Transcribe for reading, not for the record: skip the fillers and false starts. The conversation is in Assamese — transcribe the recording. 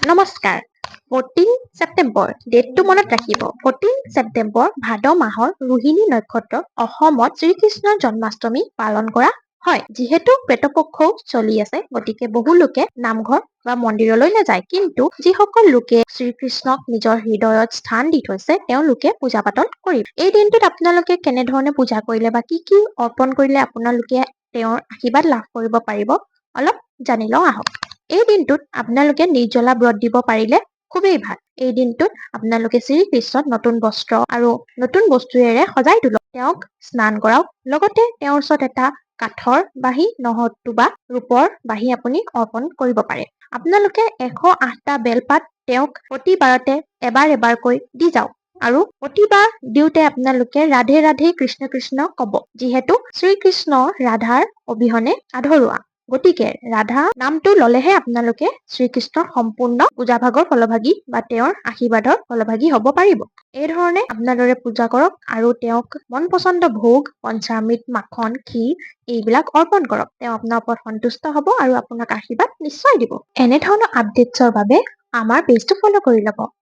নমস্কাৰ। 14 ছেপ্টেম্বৰ ডেটটো মনত ৰাখিব। 14 ছেপ্টেম্বৰ ভাদ মাহৰ ৰোহিণী নক্ষত্ৰত অসমত শ্ৰীকৃষ্ণৰ জন্মাষ্টমী পালন কৰা হয়। যিহেতু পেটপক্ষও চলি আছে, গতিকে বহু লোকে নামঘৰ বা মন্দিৰলৈ নাযায়। কিন্তু যিসকল লোকে শ্ৰীকৃষ্ণক নিজৰ হৃদয়ত স্থান দি থৈছে, তেওঁলোকে পূজা পাতল কৰিব। এই দিনটোত আপোনালোকে কেনেধৰণে পূজা কৰিলে বা কি কি অৰ্পণ কৰিলে আপোনালোকে তেওঁৰ আশীৰ্বাদ লাভ কৰিব পাৰিব, অলপ জানি লওঁ আহক। এই দিনটোত আপোনালোকে নিৰ্জলা ব্ৰত দিব পাৰিলে খুবেই ভাল। এই দিনটোত আপোনালোকে শ্ৰীকৃষ্ণক নতুন বস্ত্ৰ আৰু নতুন বস্তুৰে সজাই তোলক। তেওঁক স্নান কৰাওক। লগতে তেওঁৰ ওচৰত এটা কাঠৰ বাঁহী নহতুবা ৰূপৰ বাঁহী আপুনি অৰ্পণ কৰিব পাৰে। আপোনালোকে 108টা বেলপাত তেওঁক প্ৰতিবাৰতে এবাৰ এবাৰকৈ দি যাওক। আৰু প্ৰতিবাৰ দিওঁতে আপোনালোকে ৰাধে ৰাধে কৃষ্ণ কৃষ্ণ কব। যিহেতু শ্ৰীকৃষ্ণ ৰাধাৰ অবিহনে আধৰুৱা, গতিকে ৰাধা নামটো ললেহে আপোনালোকে শ্ৰীকৃষ্ণৰ সম্পূৰ্ণ পূজাভাগৰ ফলভাগী বা তেওঁৰ আশীৰ্বাদৰ ফলভাগী হ'ব পাৰিব। এই ধৰণে আপোনালোকে পূজা কৰক আৰু তেওঁক মন পচন্দ ভোগ, পঞ্চামৃত, মাখন, ক্ষীৰ এইবিলাক অৰ্পণ কৰক। তেওঁ আপোনাৰ ওপৰত সন্তুষ্ট হ'ব আৰু আপোনাক আশীৰ্বাদ নিশ্চয় দিব। এনেধৰণৰ আপডেটছৰ বাবে আমাৰ পেজটো ফলো কৰি ল'ব।